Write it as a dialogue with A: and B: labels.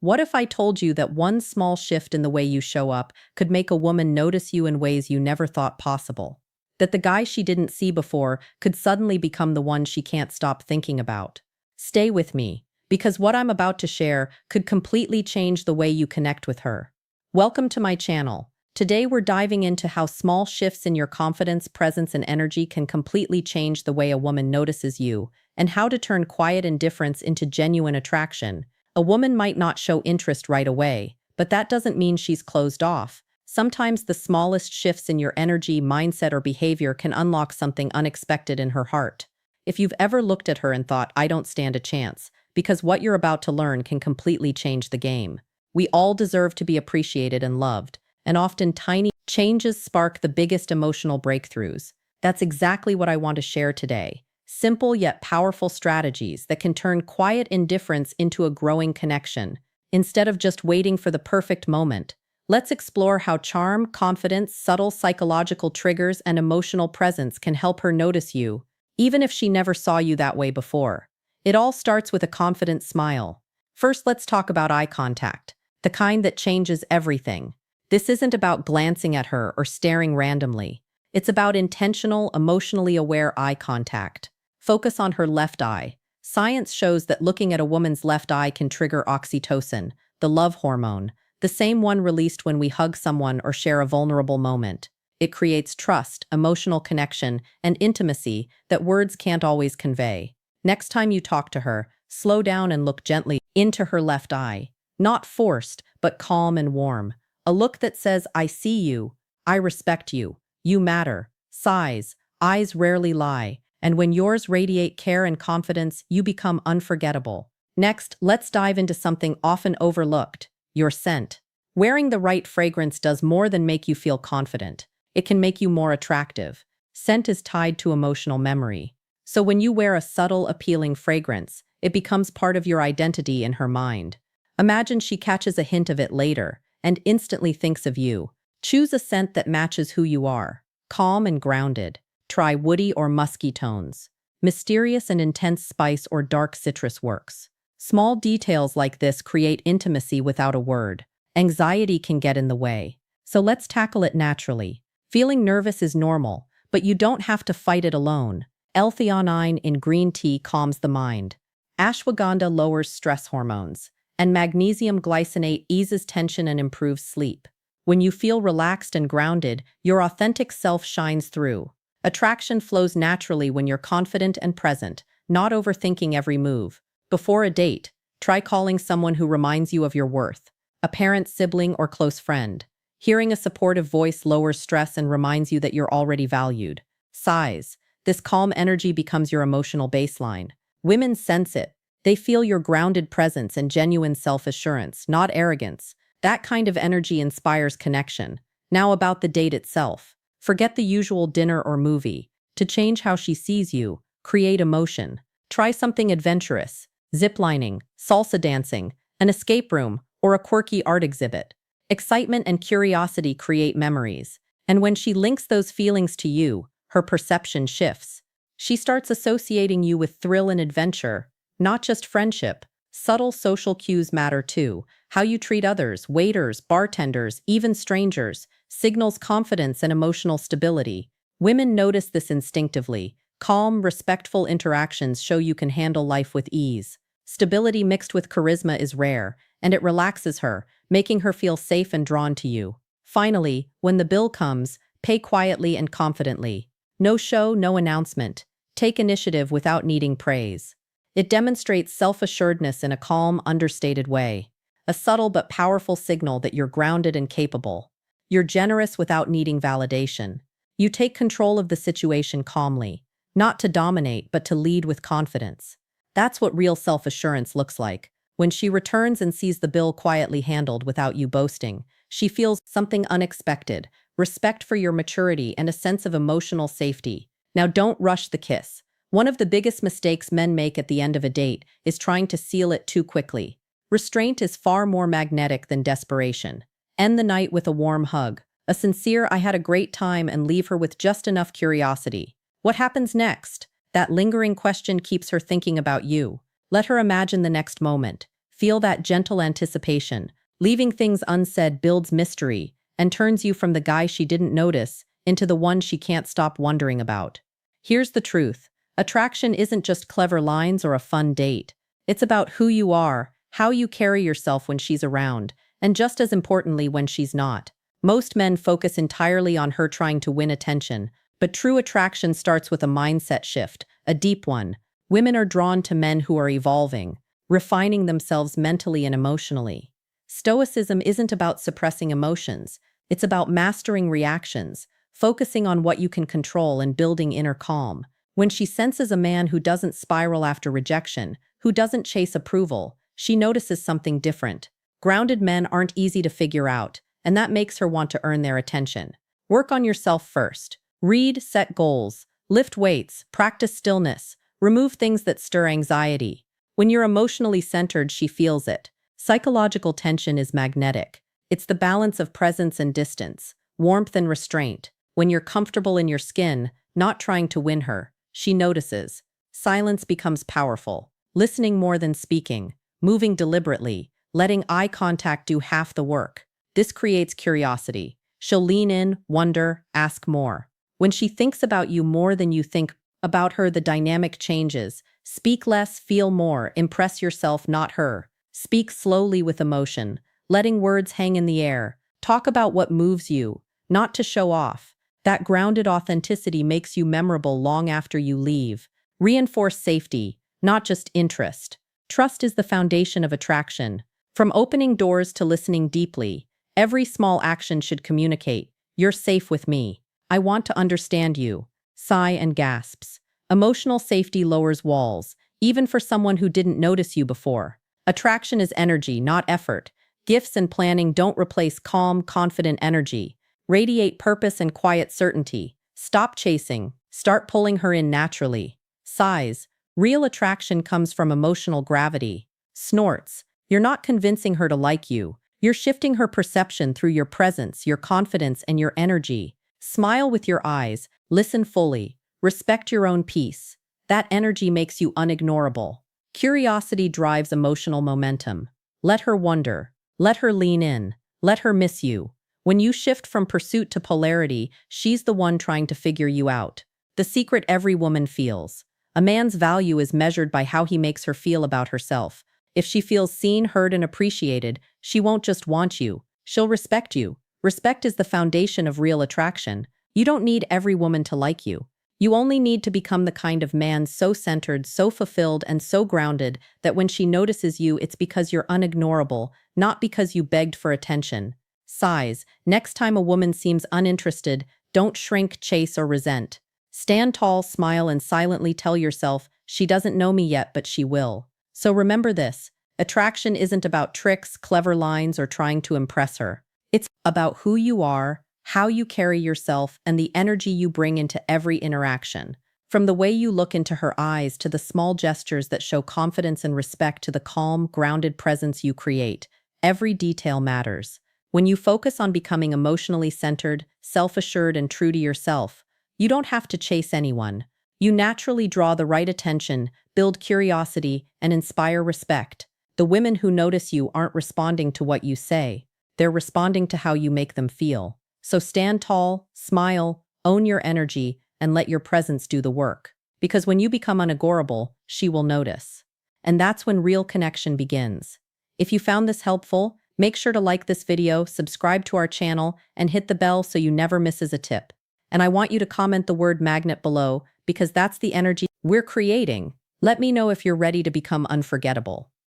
A: What if I told you that one small shift in the way you show up could make a woman notice you in ways you never thought possible? That the guy she didn't see before could suddenly become the one she can't stop thinking about? Stay with me, because what I'm about to share could completely change the way you connect with her. Welcome to my channel. Today we're diving into how small shifts in your confidence, presence, and energy can completely change the way a woman notices you, and how to turn quiet indifference into genuine attraction. A woman might not show interest right away, but that doesn't mean she's closed off. Sometimes the smallest shifts in your energy, mindset, or behavior can unlock something unexpected in her heart. If you've ever looked at her and thought, I don't stand a chance, because what you're about to learn can completely change the game. We all deserve to be appreciated and loved, and often tiny changes spark the biggest emotional breakthroughs. That's exactly what I want to share today. Simple yet powerful strategies that can turn quiet indifference into a growing connection. Instead of just waiting for the perfect moment, let's explore how charm, confidence, subtle psychological triggers, and emotional presence can help her notice you, even if she never saw you that way before. It all starts with a confident smile. First, let's talk about eye contact, the kind that changes everything. This isn't about glancing at her or staring randomly. It's about intentional, emotionally aware eye contact. Focus on her left eye. Science shows that looking at a woman's left eye can trigger oxytocin, the love hormone, the same one released when we hug someone or share a vulnerable moment. It creates trust, emotional connection, and intimacy that words can't always convey. Next time you talk to her, slow down and look gently into her left eye. Not forced, but calm and warm. A look that says, I see you, I respect you, you matter. Sighs, eyes rarely lie, and when yours radiate care and confidence, you become unforgettable. Next, let's dive into something often overlooked, your scent. Wearing the right fragrance does more than make you feel confident. It can make you more attractive. Scent is tied to emotional memory. So when you wear a subtle, appealing fragrance, it becomes part of your identity in her mind. Imagine she catches a hint of it later and instantly thinks of you. Choose a scent that matches who you are. Calm and grounded. Try woody or musky tones. Mysterious and intense spice or dark citrus works. Small details like this create intimacy without a word. Anxiety can get in the way, so let's tackle it naturally. Feeling nervous is normal, but you don't have to fight it alone. L-theanine in green tea calms the mind. Ashwagandha lowers stress hormones, and magnesium glycinate eases tension and improves sleep. When you feel relaxed and grounded, your authentic self shines through. Attraction flows naturally when you're confident and present, not overthinking every move. Before a date, try calling someone who reminds you of your worth, a parent, sibling, or close friend. Hearing a supportive voice lowers stress and reminds you that you're already valued. Sighs. This calm energy becomes your emotional baseline. Women sense it. They feel your grounded presence and genuine self-assurance, not arrogance. That kind of energy inspires connection. Now about the date itself. Forget the usual dinner or movie. To change how she sees you, create emotion. Try something adventurous, ziplining, salsa dancing, an escape room, or a quirky art exhibit. Excitement and curiosity create memories, and when she links those feelings to you, her perception shifts. She starts associating you with thrill and adventure, not just friendship. Subtle social cues matter too. How you treat others, waiters, bartenders, even strangers, signals confidence and emotional stability. Women notice this instinctively. Calm, respectful interactions show you can handle life with ease. Stability mixed with charisma is rare, and it relaxes her, making her feel safe and drawn to you. Finally, when the bill comes, pay quietly and confidently. No show, no announcement. Take initiative without needing praise. It demonstrates self-assuredness in a calm, understated way. A subtle but powerful signal that you're grounded and capable. You're generous without needing validation. You take control of the situation calmly, not to dominate, but to lead with confidence. That's what real self-assurance looks like. When she returns and sees the bill quietly handled without you boasting, she feels something unexpected, respect for your maturity, and a sense of emotional safety. Now don't rush the kiss. One of the biggest mistakes men make at the end of a date is trying to seal it too quickly. Restraint is far more magnetic than desperation. End the night with a warm hug, a sincere "I had a great time," and leave her with just enough curiosity. What happens next? That lingering question keeps her thinking about you. Let her imagine the next moment. Feel that gentle anticipation. Leaving things unsaid builds mystery and turns you from the guy she didn't notice into the one she can't stop wondering about. Here's the truth. Attraction isn't just clever lines or a fun date. It's about who you are, how you carry yourself when she's around, and just as importantly when she's not. Most men focus entirely on her trying to win attention, but true attraction starts with a mindset shift, a deep one. Women are drawn to men who are evolving, refining themselves mentally and emotionally. Stoicism isn't about suppressing emotions, it's about mastering reactions, focusing on what you can control and building inner calm. When she senses a man who doesn't spiral after rejection, who doesn't chase approval, she notices something different. Grounded men aren't easy to figure out, and that makes her want to earn their attention. Work on yourself first. Read, set goals, lift weights, practice stillness, remove things that stir anxiety. When you're emotionally centered, she feels it. Psychological tension is magnetic. It's the balance of presence and distance, warmth and restraint. When you're comfortable in your skin, not trying to win her, she notices. Silence becomes powerful. Listening more than speaking, moving deliberately, letting eye contact do half the work. This creates curiosity. She'll lean in, wonder, ask more. When she thinks about you more than you think about her, the dynamic changes. Speak less, feel more, impress yourself, not her. Speak slowly with emotion, letting words hang in the air. Talk about what moves you, not to show off. That grounded authenticity makes you memorable long after you leave. Reinforce safety, not just interest. Trust is the foundation of attraction. From opening doors to listening deeply, every small action should communicate, "You're safe with me. I want to understand you." Sigh and gasps. Emotional safety lowers walls, even for someone who didn't notice you before. Attraction is energy, not effort. Gifts and planning don't replace calm, confident energy. Radiate purpose and quiet certainty. Stop chasing. Start pulling her in naturally. Sighs. Real attraction comes from emotional gravity. Snorts. You're not convincing her to like you. You're shifting her perception through your presence, your confidence, and your energy. Smile with your eyes. Listen fully. Respect your own peace. That energy makes you unignorable. Curiosity drives emotional momentum. Let her wonder. Let her lean in. Let her miss you. When you shift from pursuit to polarity, she's the one trying to figure you out. The secret every woman feels. A man's value is measured by how he makes her feel about herself. If she feels seen, heard, and appreciated, she won't just want you, she'll respect you. Respect is the foundation of real attraction. You don't need every woman to like you. You only need to become the kind of man so centered, so fulfilled, and so grounded that when she notices you, it's because you're unignorable, not because you begged for attention. Sighs. Next time a woman seems uninterested, don't shrink, chase, or resent. Stand tall, smile, and silently tell yourself, "She doesn't know me yet, but she will." So remember this. Attraction isn't about tricks, clever lines, or trying to impress her. It's about who you are, how you carry yourself, and the energy you bring into every interaction. From the way you look into her eyes to the small gestures that show confidence and respect to the calm, grounded presence you create, every detail matters. When you focus on becoming emotionally centered, self-assured, and true to yourself, you don't have to chase anyone. You naturally draw the right attention, build curiosity, and inspire respect. The women who notice you aren't responding to what you say. They're responding to how you make them feel. So stand tall, smile, own your energy, and let your presence do the work. Because when you become unagorable, she will notice. And that's when real connection begins. If you found this helpful, make sure to like this video, subscribe to our channel, and hit the bell so you never misses a tip. And I want you to comment the word magnet below because that's the energy we're creating. Let me know if you're ready to become unforgettable.